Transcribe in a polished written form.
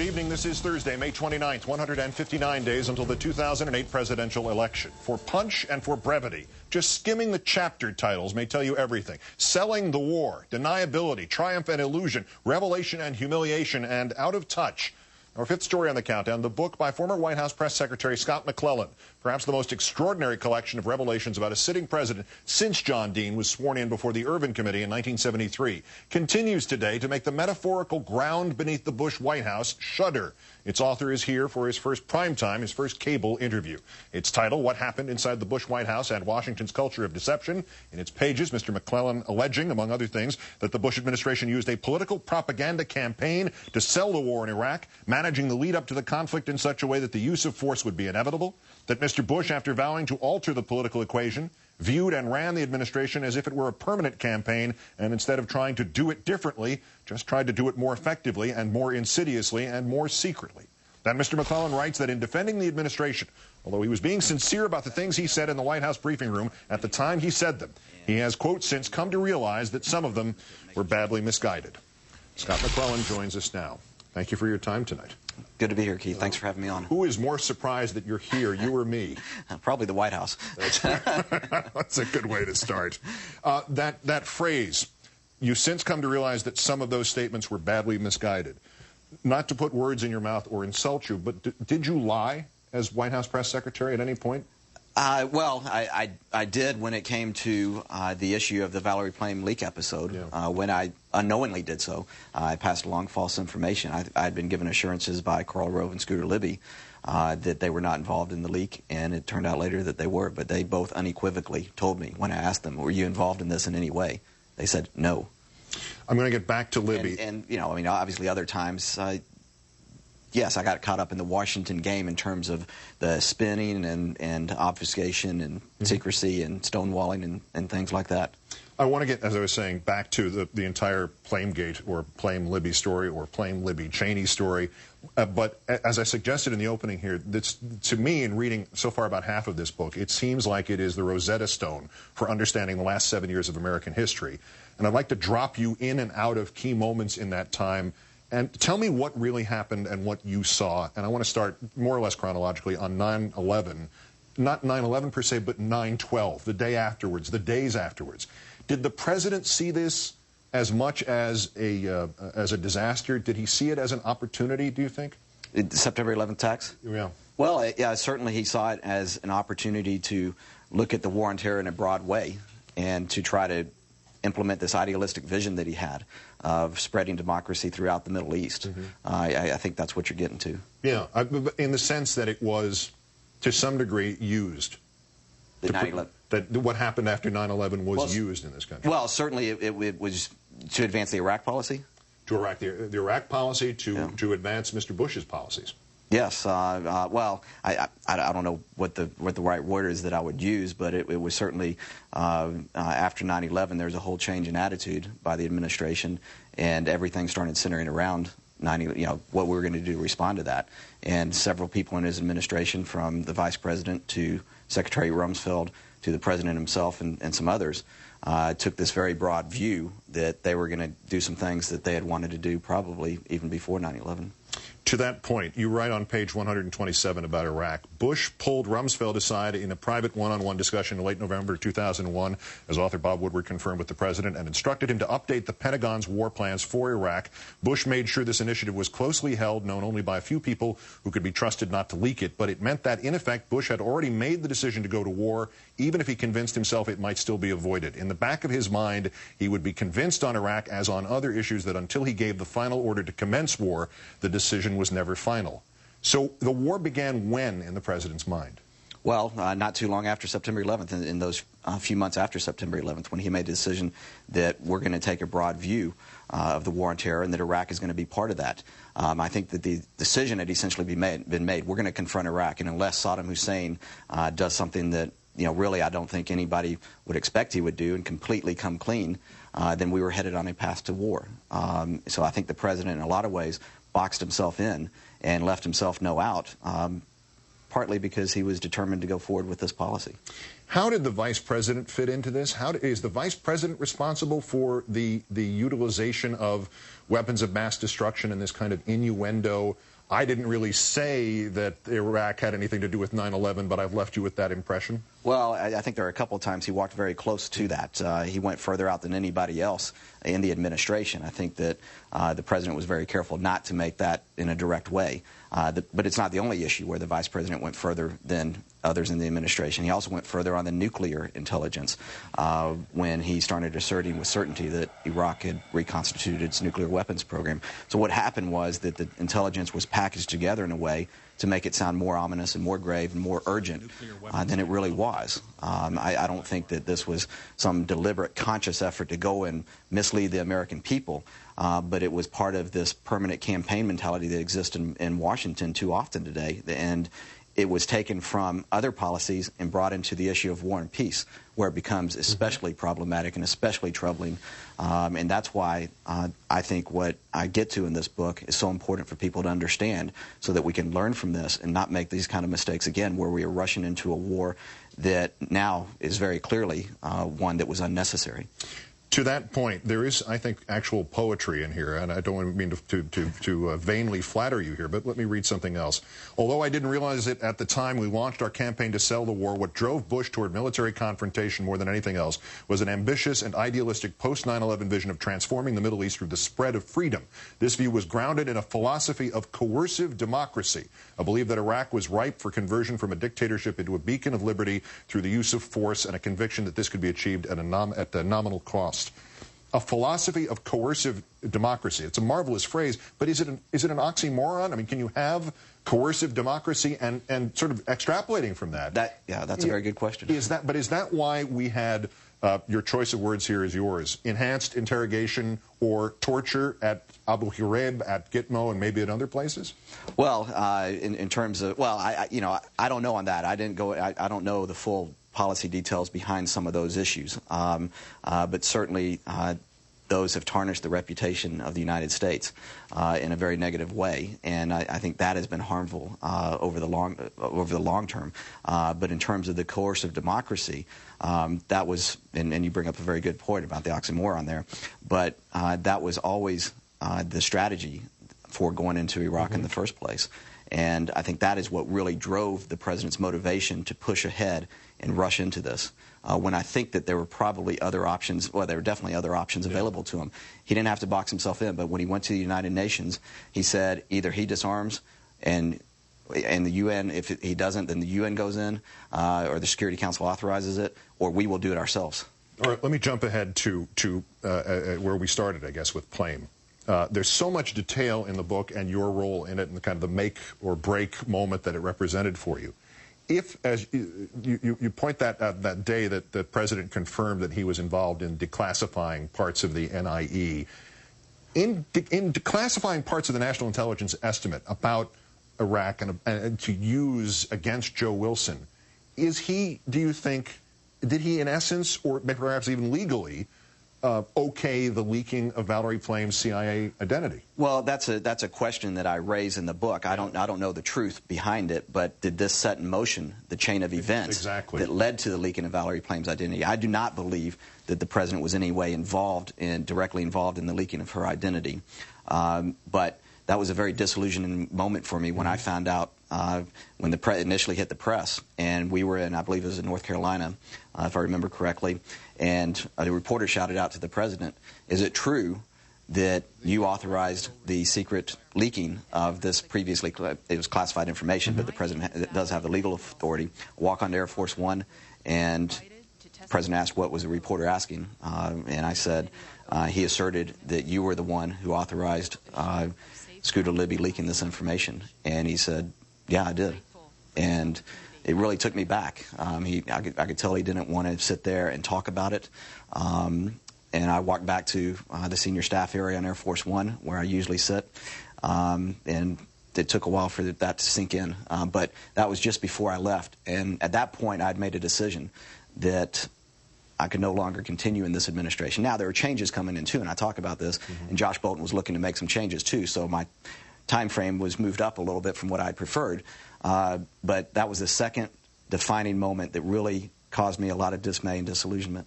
Good evening. This is Thursday, May 29th, 159 days until the 2008 presidential election. For punch and for brevity, just skimming the chapter titles may tell you everything. Selling the war, deniability, triumph and illusion, revelation and humiliation, and out of touch. Our fifth story on the countdown, the book by former White House Press Secretary Scott McClellan, perhaps the most extraordinary collection of revelations about a sitting president since John Dean was sworn in before the Irvin Committee in 1973, continues today to make the metaphorical ground beneath the Bush White House shudder. Its author is here for his first primetime, his first cable interview. Its title, What Happened Inside the Bush White House and Washington's Culture of Deception. In its pages, Mr. McClellan alleging, among other things, that the Bush administration used a political propaganda campaign to sell the war in Iraq, managing the lead up to the conflict in such a way that the use of force would be inevitable, that Mr. Bush, after vowing to alter the political equation, viewed and ran the administration as if it were a permanent campaign, and instead of trying to do it differently, just tried to do it more effectively and more insidiously and more secretly. Then Mr. McClellan writes that in defending the administration, although he was being sincere about the things he said in the White House briefing room at the time he said them, he has, quote, since come to realize that some of them were badly misguided. Scott McClellan joins us now. Thank you for your time tonight. Good to be here, Keith. Thanks for having me on. Who is more surprised that you're here, you or me? Probably the White House. That's a good way to start. That phrase, you since come to realize that some of those statements were badly misguided. Not to put words in your mouth or insult you, but did you lie as White House press secretary at any point? Well, I did when it came to the issue of the Valerie Plame leak episode. Yeah. When I unknowingly did so, I passed along false information. I had been given assurances by Karl Rove and Scooter Libby that they were not involved in the leak, and it turned out later that they were. But they both unequivocally told me when I asked them, were you involved in this in any way? They said no. I'm going to get back to Libby. And you know, I mean, obviously other times, yes, I got caught up in the Washington game in terms of the spinning and obfuscation and secrecy and stonewalling and things like that. I want to get, as I was saying, back to the entire Plamegate or Plame-Libby story or Plame-Libby-Cheney story. But as I suggested in the opening here, this, to me, in reading so far about half of this book, it seems like it is the Rosetta Stone for understanding the last 7 years of American history. And I'd like to drop you in and out of key moments in that time and tell me what really happened and what you saw. And I want to start more or less chronologically on 9/11. Not 9/11 per se, but 9/12, the day afterwards, the days afterwards. Did the president see this as much as a disaster? Did he see it as an opportunity, do you think? September 11th attacks? Yeah. Well, yeah, certainly he saw it as an opportunity to look at the war on terror in a broad way and to try to implement this idealistic vision that he had of spreading democracy throughout the Middle East. I think that's what you're getting to. Yeah, in the sense that it was, to some degree, used. That what happened after 9/11 was used in this country. Well, certainly it was to advance the Iraq policy. To Iraq, the Iraq policy, to advance Mr. Bush's policies. Yes. Well, I don't know what the right word is that I would use, but it was certainly after 9/11 there was a whole change in attitude by the administration, and everything started centering around what we were going to do to respond to that. And several people in his administration, from the vice president to Secretary Rumsfeld to the president himself and some others, took this very broad view that they were going to do some things that they had wanted to do probably even before 9/11. To that point, you write on page 127 about Iraq. Bush pulled Rumsfeld aside in a private one-on-one discussion in late November 2001, as author Bob Woodward confirmed with the president, and instructed him to update the Pentagon's war plans for Iraq. Bush made sure this initiative was closely held, known only by a few people who could be trusted not to leak it, but it meant that, in effect, Bush had already made the decision to go to war, even if he convinced himself it might still be avoided. In the back of his mind, he would be convinced on Iraq, as on other issues, that until he gave the final order to commence war, the decision was never final. So the war began when in the president's mind? Well, not too long after September 11th, in those few months after September 11th, when he made the decision that we're going to take a broad view of the war on terror and that Iraq is going to be part of that. I think that the decision had essentially been made. We're going to confront Iraq, and unless Saddam Hussein does something that really I don't think anybody would expect he would do and completely come clean, then we were headed on a path to war. So I think the president, in a lot of ways, boxed himself in and left himself no out, partly because he was determined to go forward with this policy. How did the vice president fit into this? Is the vice president responsible for the utilization of weapons of mass destruction and this kind of innuendo I didn't really say that Iraq had anything to do with 9/11, but I've left you with that impression? Well, I think there are a couple of times he walked very close to that. He went further out than anybody else in the administration. I think that the president was very careful not to make that in a direct way. But it's not the only issue where the vice president went further than others in the administration. He also went further on the nuclear intelligence when he started asserting with certainty that Iraq had reconstituted its nuclear weapons program. So what happened was that the intelligence was packaged together in a way to make it sound more ominous and more grave and more urgent than it really was. I don't think that this was some deliberate, conscious effort to go and mislead the American people, but it was part of this permanent campaign mentality that exists in Washington too often today. And it was taken from other policies and brought into the issue of war and peace, where it becomes especially problematic and especially troubling. And that's why I think what I get to in this book is so important for people to understand, so that we can learn from this and not make these kind of mistakes again, where we are rushing into a war that now is very clearly one that was unnecessary. To that point, there is, I think, actual poetry in here, and I don't mean to vainly flatter you here, but let me read something else. Although I didn't realize it at the time we launched our campaign to sell the war, what drove Bush toward military confrontation more than anything else was an ambitious and idealistic post-9/11 vision of transforming the Middle East through the spread of freedom. This view was grounded in a philosophy of coercive democracy, a belief that Iraq was ripe for conversion from a dictatorship into a beacon of liberty through the use of force, and a conviction that this could be achieved at a nominal cost. A philosophy of coercive democracy. It's a marvelous phrase, but is it an oxymoron? I mean, can you have coercive democracy and sort of extrapolating from that? Yeah, that's a very good question. Is that why we had, your choice of words here is yours, enhanced interrogation or torture at Abu Ghraib, at Gitmo, and maybe at other places? Well, in terms of, well, I don't know on that. I don't know the full policy details behind some of those issues. But certainly those have tarnished the reputation of the United States in a very negative way, and I think that has been harmful over the long term. But in terms of the coercive democracy, that was, and you bring up a very good point about the oxymoron there, but that was always the strategy for going into Iraq in the first place. And I think that is what really drove the president's motivation to push ahead and rush into this, when I think that there were probably other options. Well, there were definitely other options available to him. He didn't have to box himself in, but when he went to the United Nations, he said either he disarms and the UN, if he doesn't, then the UN goes in, or the Security Council authorizes it, or we will do it ourselves. All right, let me jump ahead to where we started, I guess, with Plame. There's so much detail in the book and your role in it, and the kind of the make or break moment that it represented for you. If, as you point that day that the president confirmed that he was involved in declassifying parts of the NIE, in declassifying parts of the National Intelligence Estimate about Iraq and to use against Joe Wilson, is he, do you think, did he in essence, or perhaps even legally, okay the leaking of Valerie Plame's CIA identity? Well, that's a question that I raise in the book. I don't know the truth behind it, but did this set in motion the chain of events that led to the leaking of Valerie Plame's identity? I do not believe that the president was in any way directly involved in the leaking of her identity. But that was a very disillusioning moment for me when I found out when the initially hit the press, and we were in, I believe it was in North Carolina, if I remember correctly, and a reporter shouted out to the president, "Is it true that you authorized the secret leaking of this previously, it was classified information, but the president does have the legal authority, walk on to Air Force One?" And the president asked, what was the reporter asking? And I said, he asserted that you were the one who authorized Scooter Libby leaking this information. And he said, yeah, I did. And it really took me back. I could tell he didn't want to sit there and talk about it. And I walked back to the senior staff area on Air Force One, where I usually sit. And it took a while for that to sink in. But that was just before I left. And at that point, I'd made a decision that I could no longer continue in this administration. Now, there are changes coming in, too, and I talk about this. And Josh Bolton was looking to make some changes, too. So my time frame was moved up a little bit from what I'd preferred. But that was the second defining moment that really caused me a lot of dismay and disillusionment.